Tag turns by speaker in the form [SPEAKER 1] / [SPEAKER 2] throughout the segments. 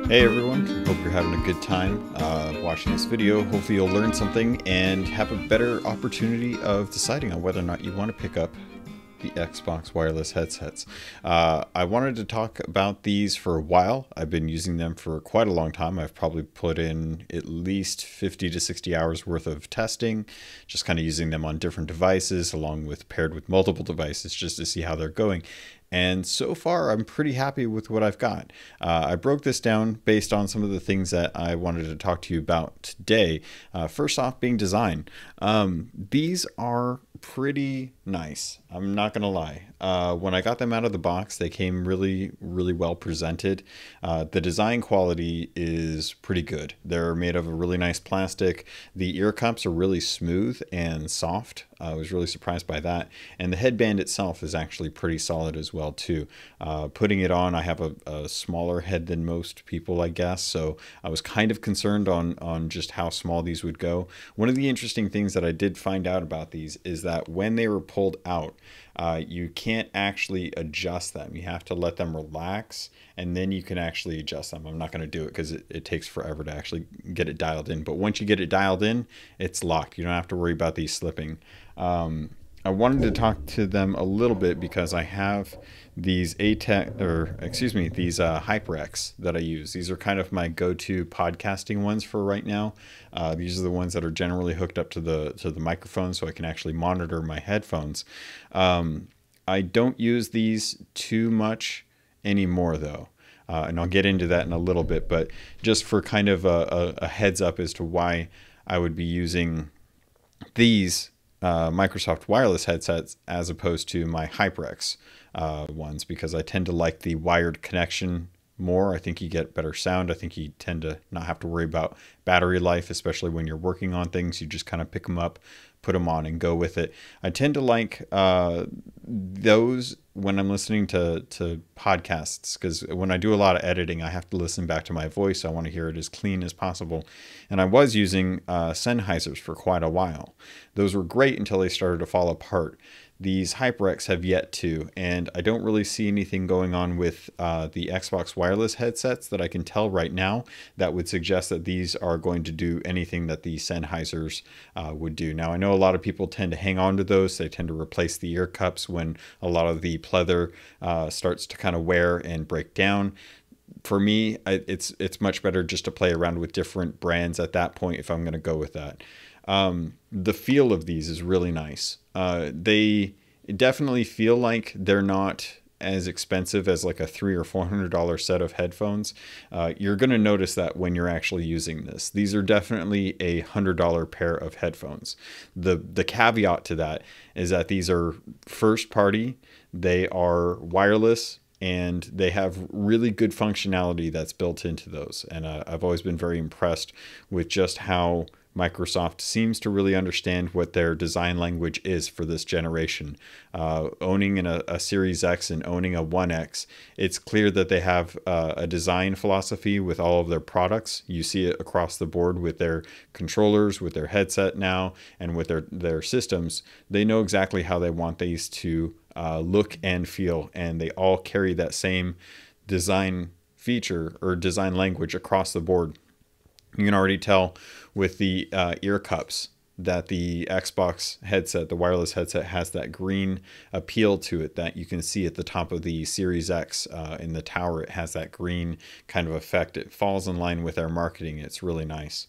[SPEAKER 1] Hey everyone, hope you're having a good time watching this video. Hopefully you'll learn something and have a better opportunity of deciding on whether or not you want to pick up the Xbox wireless headsets. I wanted to talk about these for a while. I've been using them for quite a long time. I've probably put in at least 50 to 60 hours worth of testing, just kind of using them on different devices along with paired with multiple devices just to see how they're going. And so far, I'm pretty happy with what I've got. I broke this down based on some of the things that I wanted to talk to you about today. First off, being design. These are pretty nice. I'm not going to lie. When I got them out of the box, they came really well presented. The design quality is pretty good. They're made of a really nice plastic. The ear cups are really smooth and soft. I was really surprised by that. And the headband itself is actually pretty solid as well too. Putting it on, I have a smaller head than most people, I guess. So I was kind of concerned on just how small these would go. One of the interesting things that I did find out about these is that when they were pulled out, you can't actually adjust them. You have to let them relax and then you can actually adjust them. I'm not going to do it because it takes forever to actually get it dialed in. But once you get it dialed in, it's locked. You don't have to worry about these slipping. I wanted to talk to them a little bit because I have these these HyperX that I use. These are kind of my go-to podcasting ones for right now. These are the ones that are generally hooked up to the microphone, so I can actually monitor my headphones. I don't use these too much anymore, though. And I'll get into that in a little bit, but just for kind of a heads up as to why I would be using these Microsoft wireless headsets as opposed to my HyperX ones, because I tend to like the wired connection more. I think you get better sound. I think you tend to not have to worry about battery life, especially when you're working on things. You just kind of pick them up, put them on, and go with it. I tend to like those when I'm listening to podcasts, because when I do a lot of editing, I have to listen back to my voice. I want to hear it as clean as possible. And I was using Sennheisers for quite a while. Those were great until they started to fall apart. These HyperX have yet to, and I don't really see anything going on with the Xbox wireless headsets that I can tell right now that would suggest that these are going to do anything that the Sennheisers would do. Now, I know a lot of people tend to hang on to those. They tend to replace the ear cups when a lot of the pleather starts to kind of wear and break down. For me, it's much better just to play around with different brands at that point if I'm going to go with that. The feel of these is really nice. They definitely feel like they're not as expensive as like a $300 or $400 set of headphones. You're going to notice that when you're actually using this. These are definitely a $100 pair of headphones. The caveat to that is that these are first party. They are wireless, and they have really good functionality that's built into those. And I've always been very impressed with just how Microsoft seems to really understand what their design language is for this generation. Owning a Series X and owning a 1X, it's clear that they have a design philosophy with all of their products. You see it across the board with their controllers, with their headset now, and with their systems. They know exactly how they want these to look and feel, and they all carry that same design feature or design language across the board. You can already tell with the ear cups that the Xbox headset, the wireless headset, has that green appeal to it that you can see at the top of the Series X in the tower. It has that green kind of effect. It falls in line with their marketing. It's really nice.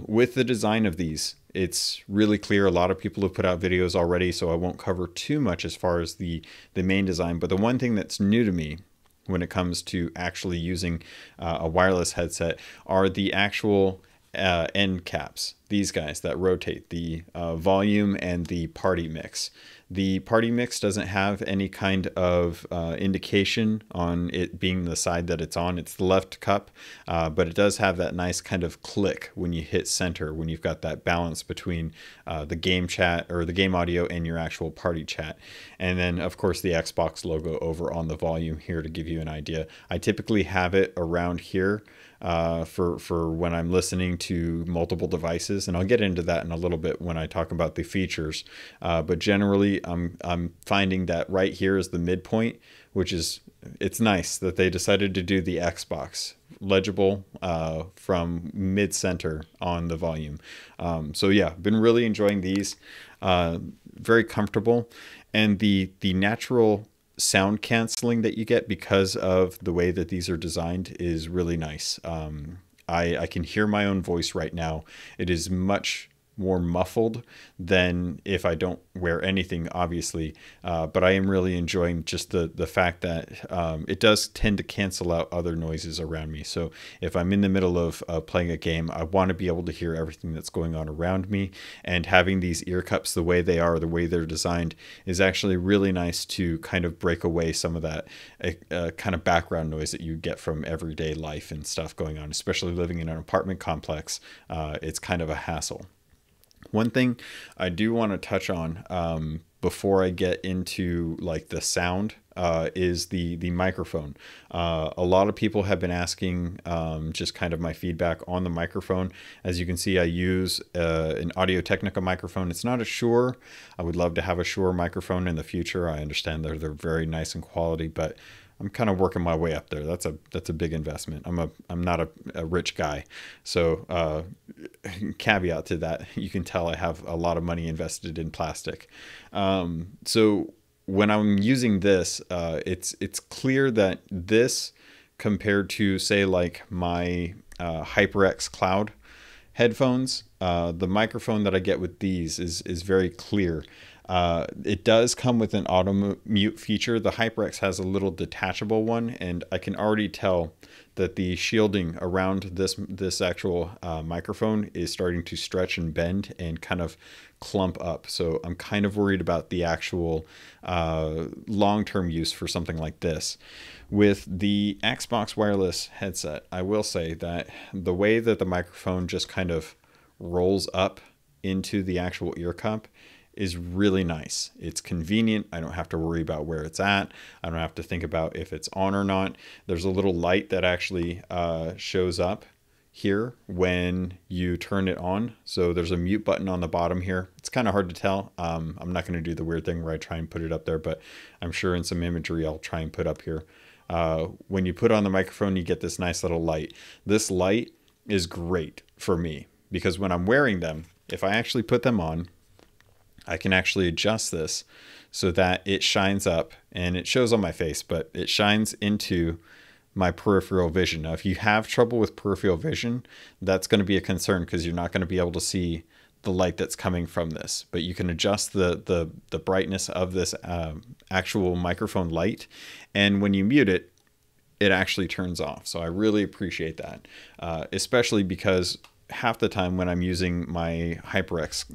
[SPEAKER 1] With the design of these, it's really clear. A lot of people have put out videos already, so I won't cover too much as far as the main design. But the one thing that's new to me when it comes to actually using a wireless headset are the actual end caps. These guys that rotate, the volume and the party mix. The party mix doesn't have any kind of indication on it being the side that it's on. It's the left cup, but it does have that nice kind of click when you hit center, when you've got that balance between the game chat or the game audio and your actual party chat. And then, of course, the Xbox logo over on the volume here to give you an idea. I typically have it around here for when I'm listening to multiple devices. noises, and I'll get into that in a little bit when I talk about the features. But generally, I'm finding that right here is the midpoint, which is, it's nice that they decided to do the Xbox legible from mid-center on the volume. So yeah, been really enjoying these. Very comfortable, and the natural sound canceling that you get because of the way that these are designed is really nice. I can hear my own voice right now. It is much more muffled than if I don't wear anything, obviously. But I am really enjoying just the fact that it does tend to cancel out other noises around me. So if I'm in the middle of playing a game, I want to be able to hear everything that's going on around me. And having these ear cups the way they are, the way they're designed, is actually really nice to kind of break away some of that kind of background noise that you get from everyday life and stuff going on, especially living in an apartment complex. It's kind of a hassle. One thing I do want to touch on before I get into like the sound is the microphone. A lot of people have been asking just kind of my feedback on the microphone. As you can see, I use an Audio-Technica microphone. It's not a Shure. I would love to have a Shure microphone in the future. I understand they're very nice in quality, but I'm kind of working my way up there. That's a big investment. I'm not a rich guy, so caveat to that, you can tell I have a lot of money invested in plastic. So when I'm using this, it's clear that this, compared to say like my HyperX Cloud headphones, the microphone that I get with these is very clear. It does come with an auto mute feature. The HyperX has a little detachable one, and I can already tell that the shielding around this actual microphone is starting to stretch and bend and kind of clump up. So I'm kind of worried about the actual long-term use for something like this. With the Xbox wireless headset, I will say that the way that the microphone just kind of rolls up into the actual ear cup is really nice. It's convenient. I don't have to worry about where it's at. I don't have to think about if it's on or not. There's a little light that actually shows up here when you turn it on. So there's a mute button on the bottom here. It's kind of hard to tell. I'm not going to do the weird thing where I try and put it up there, but I'm sure in some imagery I'll try and put up here. When you put on the microphone, you get this nice little light. This light is great for me because when I'm wearing them, if I actually put them on, I can actually adjust this so that it shines up, and it shows on my face, but it shines into my peripheral vision. Now, if you have trouble with peripheral vision, that's going to be a concern because you're not going to be able to see the light that's coming from this. But you can adjust the brightness of this actual microphone light, and when you mute it, it actually turns off. So I really appreciate that, especially because half the time when I'm using my HyperX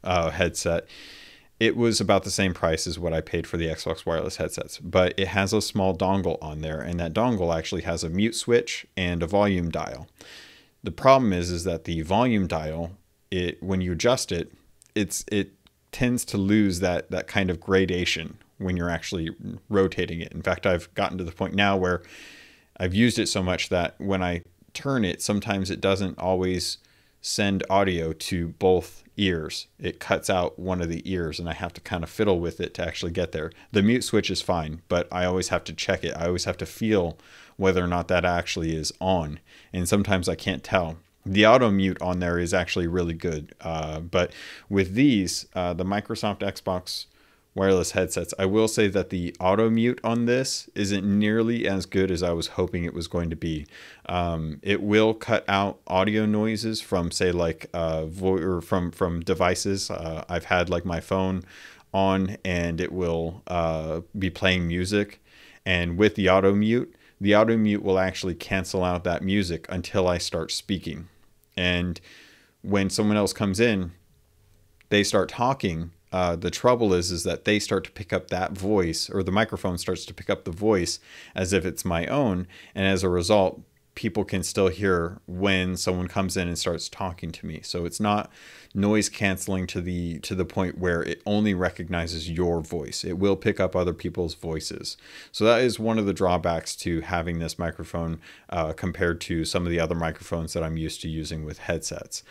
[SPEAKER 1] headset, it was about the same price as what I paid for the Xbox wireless headsets, but it has a small dongle on there, and that dongle actually has a mute switch and a volume dial. The problem is that the volume dial, when you adjust it, it tends to lose that kind of gradation when you're actually rotating it. In fact, I've gotten to the point now where I've used it so much that when I turn it, sometimes it doesn't always send audio to both ears. It cuts out one of the ears, and I have to kind of fiddle with it to actually get there. The mute switch is fine, but I always have to check it. I always have to feel whether or not that actually is on, and sometimes I can't tell. The auto mute on there is actually really good, but with these, the Microsoft Xbox wireless headsets, I will say that the auto mute on this isn't nearly as good as I was hoping it was going to be. It will cut out audio noises from, say, like or from devices. I've had like my phone on, and it will be playing music, and with the auto mute will actually cancel out that music until I start speaking. And when someone else comes in, they start talking. The trouble is that they start to pick up that voice, or the microphone starts to pick up the voice as if it's my own. And as a result, people can still hear when someone comes in and starts talking to me. So it's not noise canceling to the point where it only recognizes your voice. It will pick up other people's voices. So that is one of the drawbacks to having this microphone compared to some of the other microphones that I'm used to using with headsets.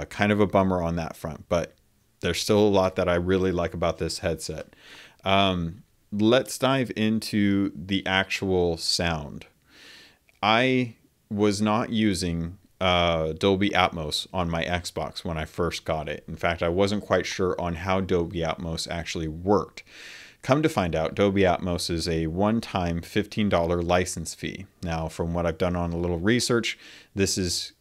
[SPEAKER 1] Kind of a bummer on that front, but there's still a lot that I really like about this headset. Let's dive into the actual sound. I was not using Dolby Atmos on my Xbox when I first got it. In fact, I wasn't quite sure on how Dolby Atmos actually worked. Come to find out, Dolby Atmos is a one-time $15 license fee. Now, from what I've done on a little research, this is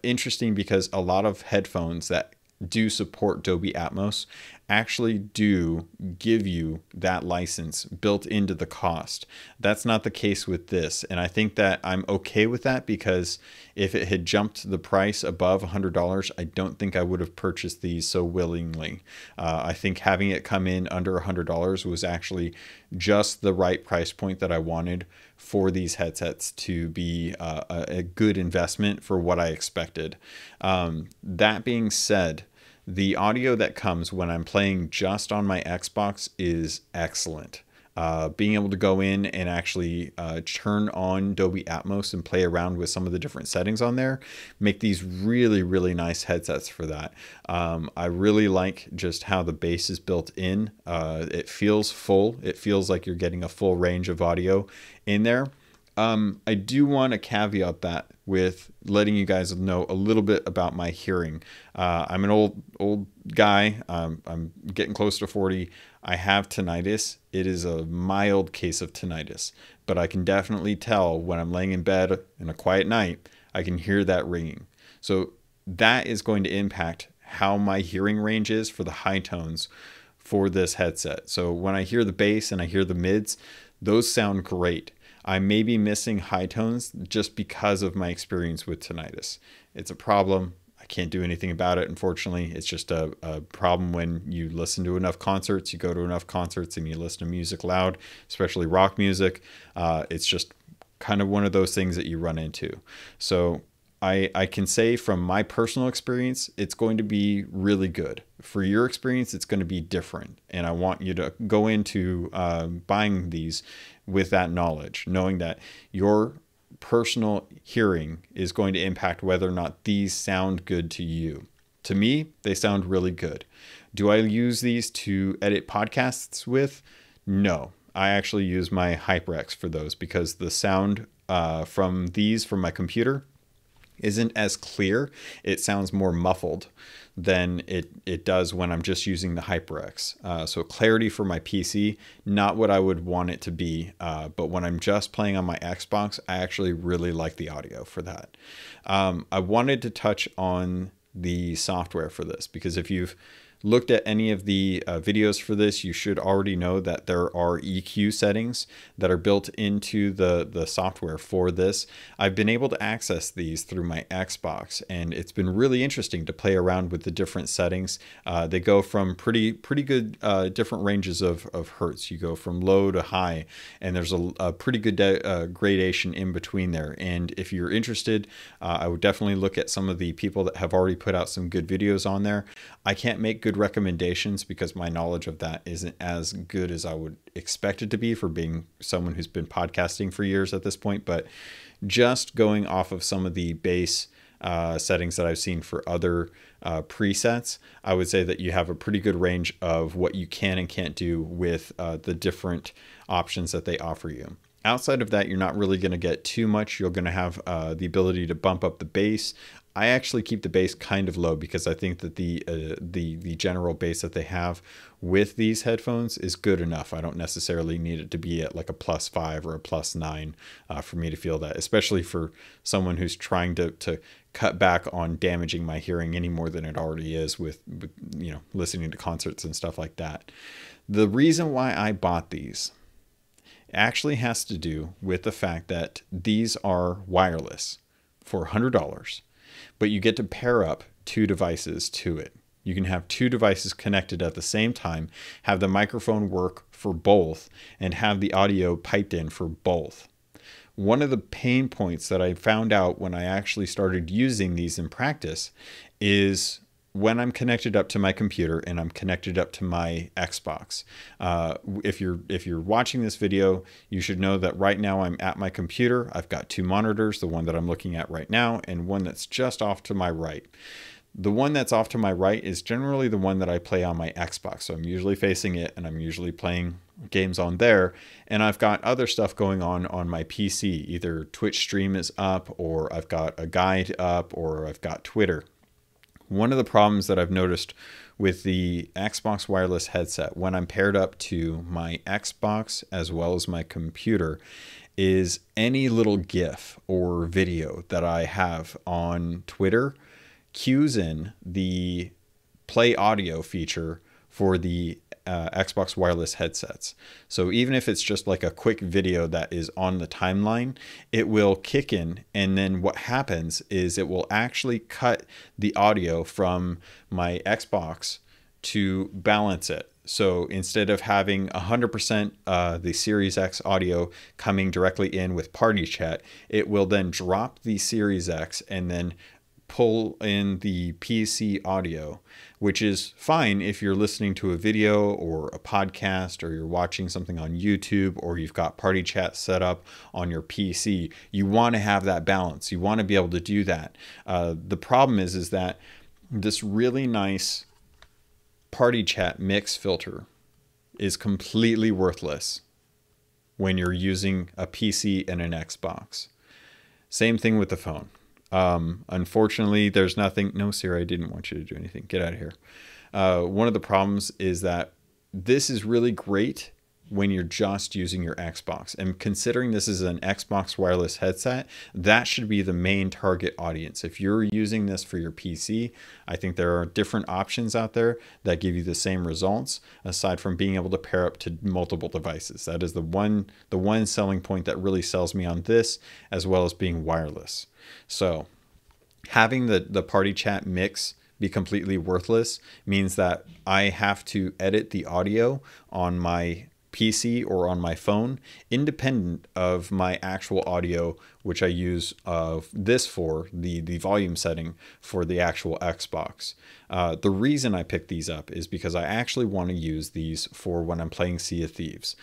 [SPEAKER 1] interesting because a lot of headphones that do support Dolby Atmos actually do give you that license built into the cost. That's not the case with this, and I think that I'm okay with that, because if it had jumped the price above $100, I don't think I would have purchased these so willingly. I think having it come in under $100 was actually just the right price point that I wanted for these headsets to be a good investment for what I expected. That being said, the audio that comes when I'm playing just on my Xbox is excellent. Being able to go in and actually turn on Dolby Atmos and play around with some of the different settings on there make these really, really nice headsets for that. I really like just how the bass is built in. It feels full. It feels like you're getting a full range of audio in there. I do want to caveat that with letting you guys know a little bit about my hearing. I'm an old guy. I'm getting close to 40. I have tinnitus. It is a mild case of tinnitus, but I can definitely tell when I'm laying in bed in a quiet night, I can hear that ringing. So that is going to impact how my hearing range is for the high tones for this headset. So when I hear the bass and I hear the mids, those sound great. I may be missing high tones just because of my experience with tinnitus. It's a problem. I can't do anything about it, unfortunately. It's just a problem when you listen to enough concerts, you go to enough concerts and you listen to music loud, especially rock music. It's just kind of one of those things that you run into. So I can say from my personal experience, it's going to be really good. For your experience, it's going to be different. And I want you to go into buying these with that knowledge, knowing that your personal hearing is going to impact whether or not these sound good to you. To me, they sound really good. Do I use these to edit podcasts with? No. I actually use my HyperX for those because the sound from my computer isn't as clear. It sounds more muffled than it does when I'm just using the HyperX. So clarity for my PC, not what I would want it to be. But when I'm just playing on my Xbox, I actually really like the audio for that. I wanted to touch on the software for this because if you've looked at any of the videos for this, you should already know that there are EQ settings that are built into the software for this. I've been able to access these through my Xbox, and it's been really interesting to play around with the different settings. They go from pretty good different ranges of hertz. You go from low to high, and there's a pretty good gradation in between there. And if you're interested, I would definitely look at some of the people that have already put out some good videos on there. I can't make good recommendations because my knowledge of that isn't as good as I would expect it to be for being someone who's been podcasting for years at this point. But just going off of some of the base settings that I've seen for other presets, I would say that you have a pretty good range of what you can and can't do with the different options that they offer you. Outside of that, you're not really going to get too much. You're going to have the ability to bump up the bass. I actually keep the bass kind of low because I think that the general bass that they have with these headphones is good enough. I don't necessarily need it to be at like a +5 or a +9 for me to feel that, especially for someone who's trying to cut back on damaging my hearing any more than it already is with listening to concerts and stuff like that. The reason why I bought these actually has to do with the fact that these are wireless for $100. But you get to pair up two devices to it. You can have two devices connected at the same time, have the microphone work for both, and have the audio piped in for both. one of the pain points that I found out when I actually started using these in practice is when I'm connected up to my computer and I'm connected up to my Xbox. If you're watching this video, you should know that right now I'm at my computer. I've got two monitors, the one that I'm looking at right now and one that's just off to my right. The one that's off to my right is generally the one that I play on my Xbox. So I'm usually facing it and I'm usually playing games on there. And I've got other stuff going on my PC. Either Twitch stream is up, or I've got a guide up, or I've got Twitter. One of the problems that I've noticed with the Xbox wireless headset when I'm paired up to my Xbox as well as my computer is any little GIF or video that I have on Twitter cues in the play audio feature for the Xbox wireless headsets. So even if it's just like a quick video that is on the timeline, it will kick in, and then what happens is it will actually cut the audio from my Xbox to balance it. So instead of having 100% the Series X audio coming directly in with party chat, it will then drop the Series X and then pull in the PC audio, which is fine if you're listening to a video or a podcast, or you're watching something on YouTube, or you've got party chat set up on your PC. You want to have that balance. You want to be able to do that. The problem is that this really nice party chat mix filter is completely worthless when you're using a PC and an Xbox. Same thing with the phone. Unfortunately, there's nothing. No, Siri, I didn't want you to do anything. Get out of here. One of the problems is that this is really great when you're just using your Xbox. And considering this is an Xbox wireless headset, that should be the main target audience. If you're using this for your PC, I think there are different options out there that give you the same results, aside from being able to pair up to multiple devices. That is the one selling point that really sells me on this, as well as being wireless. So having the party chat mix be completely worthless means that I have to edit the audio on my PC or on my phone, independent of my actual audio, which I use this for, the volume setting for the actual Xbox. The reason I picked these up is because I actually want to use these for when I'm playing Sea of Thieves.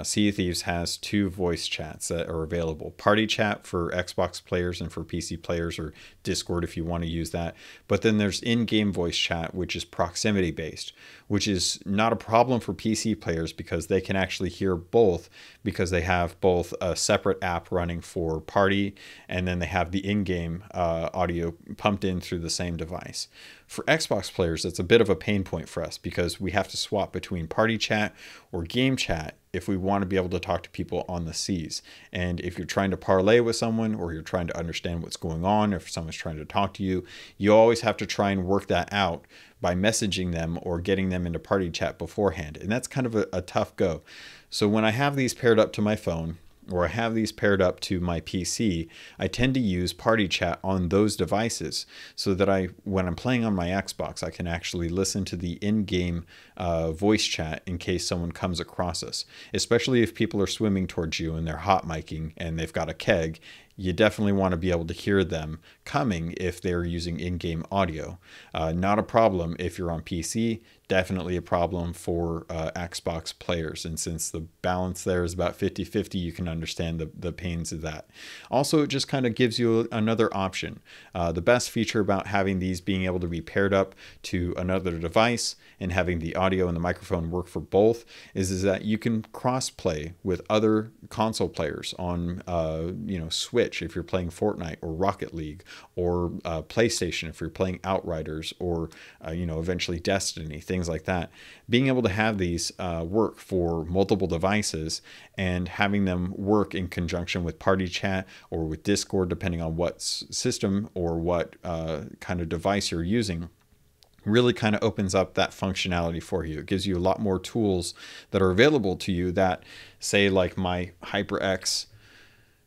[SPEAKER 1] Sea of Thieves has two voice chats that are available. Party chat for Xbox players and for PC players, or Discord if you want to use that. But then there's in-game voice chat, which is proximity based, which is not a problem for PC players because they can actually hear both, because they have both a separate app running for party, and then they have the in-game audio pumped in through the same device. For Xbox players, it's a bit of a pain point for us because we have to swap between party chat or game chat if we want to be able to talk to people on the seas. And if you're trying to parlay with someone, or you're trying to understand what's going on, if someone's trying to talk to you, you always have to try and work that out by messaging them or getting them into party chat beforehand. And that's kind of a tough go. So when I have these paired up to my phone, or I have these paired up to my PC, I tend to use party chat on those devices so that when I'm playing on my Xbox, I can actually listen to the in-game voice chat in case someone comes across us, especially if people are swimming towards you and they're hot micing and they've got a keg. You definitely want to be able to hear them coming if they're using in-game audio. Not a problem if you're on PC, definitely a problem for Xbox players. And since the balance there is about 50-50, you can understand the pains of that. Also, it just kind of gives you another option. The best feature about having these being able to be paired up to another device and having the audio and the microphone work for both is that you can cross-play with other console players on Switch if you're playing Fortnite or Rocket League, or PlayStation if you're playing Outriders, or eventually Destiny, things like that. Being able to have these work for multiple devices and having them work in conjunction with party chat or with Discord, depending on what system or what kind of device you're using, really kind of opens up that functionality for you. It gives you a lot more tools that are available to you that, say, like my HyperX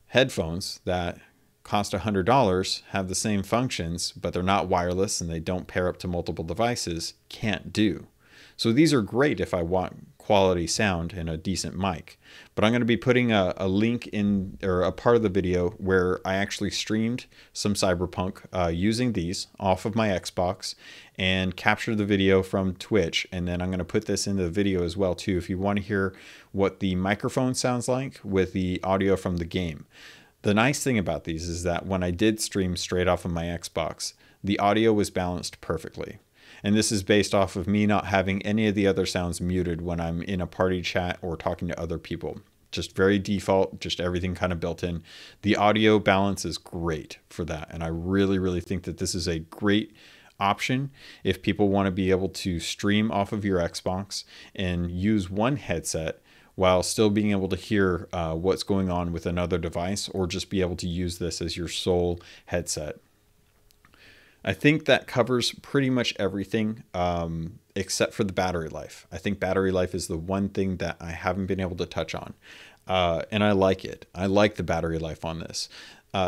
[SPEAKER 1] headphones that cost $100, have the same functions, but they're not wireless and they don't pair up to multiple devices, can't do. So these are great if I want quality sound and a decent mic. But I'm going to be putting a link in, or a part of the video where I actually streamed some Cyberpunk using these off of my Xbox and captured the video from Twitch. And then I'm going to put this into the video as well too, if you want to hear what the microphone sounds like with the audio from the game. The nice thing about these is that when I did stream straight off of my Xbox, the audio was balanced perfectly. And this is based off of me not having any of the other sounds muted when I'm in a party chat or talking to other people. Just very default, just everything kind of built in. The audio balance is great for that. And I really, really think that this is a great option if people want to be able to stream off of your Xbox and use one headset while still being able to hear what's going on with another device, or just be able to use this as your sole headset. I think that covers pretty much everything except for the battery life. I think battery life is the one thing that I haven't been able to touch on. And I like it. I like the battery life on this.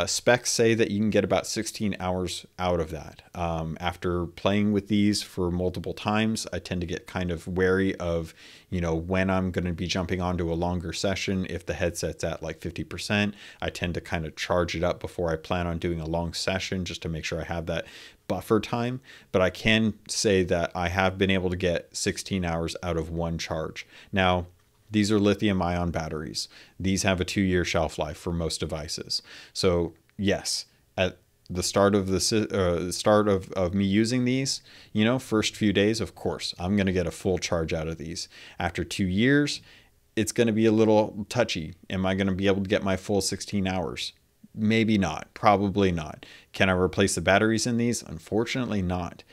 [SPEAKER 1] Specs say that you can get about 16 hours out of that. After playing with these for multiple times, I tend to get kind of wary of, when I'm going to be jumping onto a longer session. If the headset's at like 50%, I tend to kind of charge it up before I plan on doing a long session, just to make sure I have that buffer time. But I can say that I have been able to get 16 hours out of one charge. Now, these are lithium-ion batteries. These have a 2-year shelf life for most devices. So yes, at the start of of me using these, first few days, of course, I'm going to get a full charge out of these. After 2 years, it's going to be a little touchy. Am I going to be able to get my full 16 hours? Maybe not. Probably not. Can I replace the batteries in these? Unfortunately not.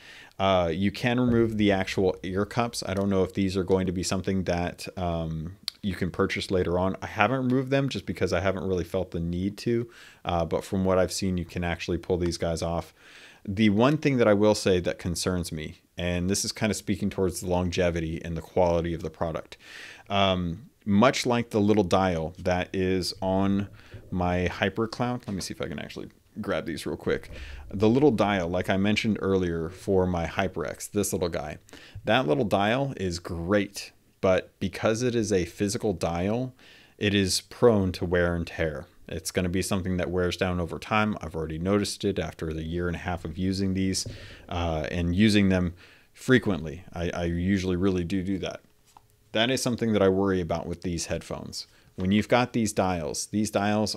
[SPEAKER 1] You can remove the actual ear cups. I don't know if these are going to be something that you can purchase later on. I haven't removed them just because I haven't really felt the need to. But from what I've seen, you can actually pull these guys off. The one thing that I will say that concerns me, and this is kind of speaking towards the longevity and the quality of the product, much like the little dial that is on my HyperCloud. Let me see if I can actually grab these real quick. The little dial, like I mentioned earlier for my HyperX, this little guy, that little dial is great, but because it is a physical dial, it is prone to wear and tear. It's going to be something that wears down over time. I've already noticed it after the 1.5 years of using these and using them frequently. I usually really do that. That is something that I worry about with these headphones. When you've got these dials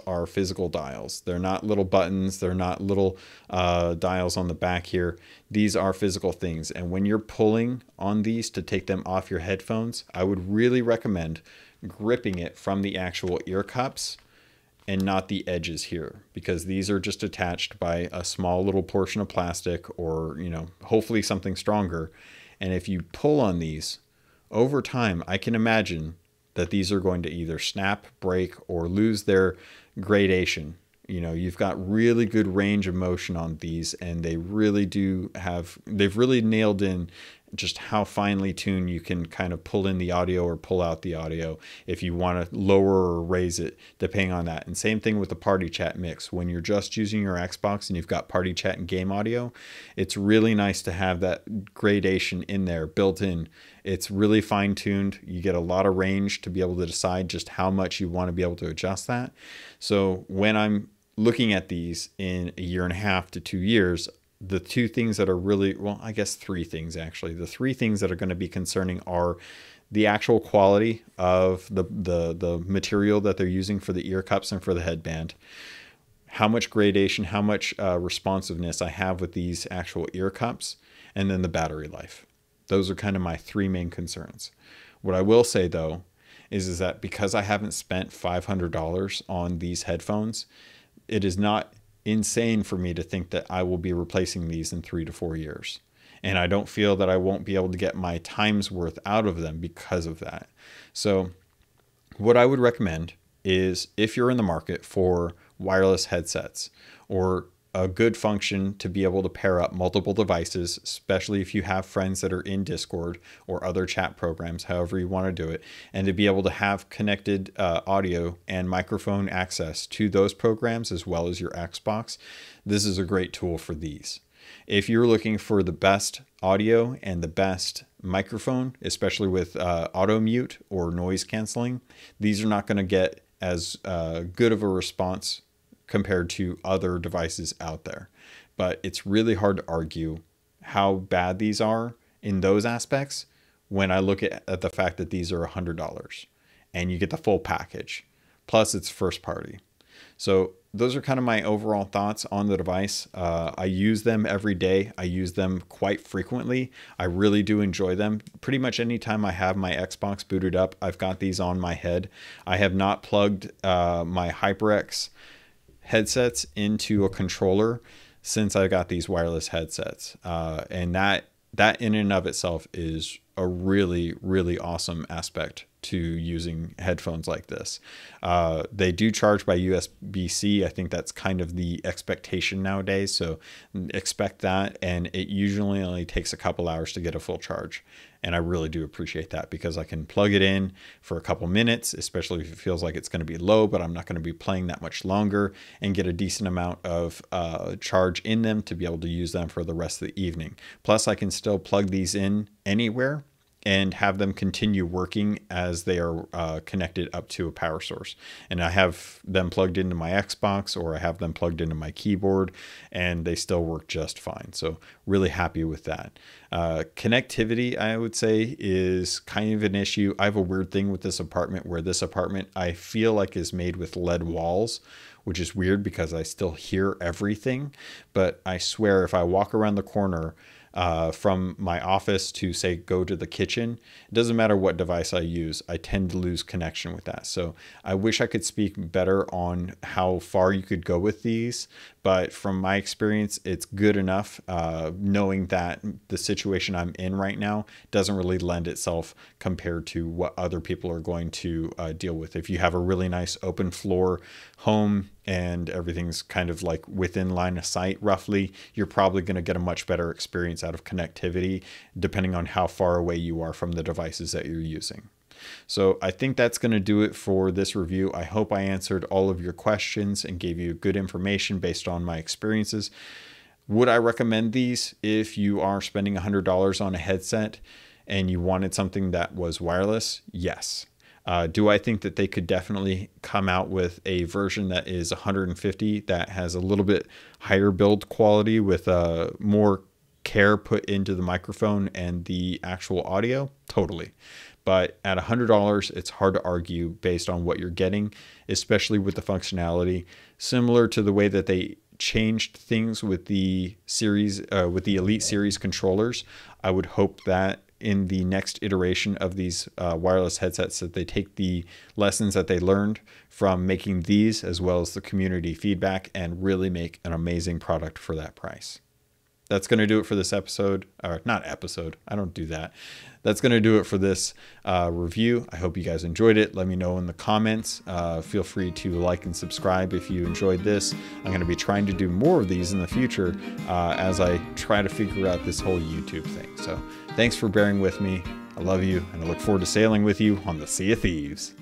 [SPEAKER 1] are physical dials. They're not little buttons. They're not little dials on the back here. These are physical things. And when you're pulling on these to take them off your headphones, I would really recommend gripping it from the actual ear cups and not the edges here, because these are just attached by a small little portion of plastic or, hopefully something stronger. And if you pull on these over time, I can imagine that these are going to either snap, break, or lose their gradation. You've got really good range of motion on these, and they've really nailed in just how finely tuned you can kind of pull in the audio or pull out the audio if you want to lower or raise it, depending on that. And same thing with the party chat mix. When you're just using your Xbox and you've got party chat and game audio, it's really nice to have that gradation in there built in. It's really fine tuned. You get a lot of range to be able to decide just how much you want to be able to adjust that. So when I'm looking at these in 1.5 years to 2 years, the two things that are really, well, I guess 3 things actually. The 3 things that are going to be concerning are the actual quality of the material that they're using for the ear cups and for the headband, how much gradation, how much responsiveness I have with these actual ear cups, and then the battery life. Those are kind of my 3 main concerns. What I will say though is that because I haven't spent $500 on these headphones, it is not insane for me to think that I will be replacing these in 3 to 4 years. And I don't feel that I won't be able to get my time's worth out of them because of that. So what I would recommend is, if you're in the market for wireless headsets or a good function to be able to pair up multiple devices, especially if you have friends that are in Discord or other chat programs, however you want to do it, and to be able to have connected audio and microphone access to those programs as well as your Xbox, this is a great tool for these. If you're looking for the best audio and the best microphone, especially with auto mute or noise canceling, these are not going to get as good of a response compared to other devices out there. But it's really hard to argue how bad these are in those aspects when I look at the fact that these are $100 and you get the full package. Plus it's first party. So those are kind of my overall thoughts on the device. I use them every day. I use them quite frequently. I really do enjoy them. Pretty much anytime I have my Xbox booted up, I've got these on my head. I have not plugged my HyperX headsets into a controller since I got these wireless headsets. And that in and of itself is a really, really awesome aspect to using headphones like this. They do charge by USB-C. I think that's kind of the expectation nowadays. So expect that. And it usually only takes a couple hours to get a full charge. And I really do appreciate that because I can plug it in for a couple minutes, especially if it feels like it's going to be low, but I'm not going to be playing that much longer, and get a decent amount of charge in them to be able to use them for the rest of the evening. Plus, I can still plug these in anywhere and have them continue working as they are connected up to a power source. And I have them plugged into my Xbox, or I have them plugged into my keyboard, and they still work just fine. So really happy with that. Connectivity, I would say, is kind of an issue. I have a weird thing with this apartment where this apartment I feel like is made with lead walls, which is weird because I still hear everything. But I swear if I walk around the corner from my office to, say, go to the kitchen, it doesn't matter what device I use, I tend to lose connection with that. So I wish I could speak better on how far you could go with these, but from my experience, it's good enough knowing that the situation I'm in right now doesn't really lend itself compared to what other people are going to deal with. If you have a really nice open floor home and everything's kind of like within line of sight roughly, you're probably going to get a much better experience out of connectivity depending on how far away you are from the devices that you're using. So I think that's going to do it for this review. I hope I answered all of your questions and gave you good information based on my experiences. Would I recommend these if you are spending $100 on a headset and you wanted something that was wireless? Yes. Do I think that they could definitely come out with a version that is $150 that has a little bit higher build quality with more care put into the microphone and the actual audio? Totally. But at $100, it's hard to argue based on what you're getting, especially with the functionality. Similar to the way that they changed things with the series, with the Elite Series controllers, I would hope that in the next iteration of these wireless headsets that they take the lessons that they learned from making these, as well as the community feedback, and really make an amazing product for that price. That's going to do it for this episode, or not episode. I don't do that. That's going to do it for this review. I hope you guys enjoyed it. Let me know in the comments. Feel free to like and subscribe if you enjoyed this. I'm going to be trying to do more of these in the future as I try to figure out this whole YouTube thing. So thanks for bearing with me. I love you, and I look forward to sailing with you on the Sea of Thieves.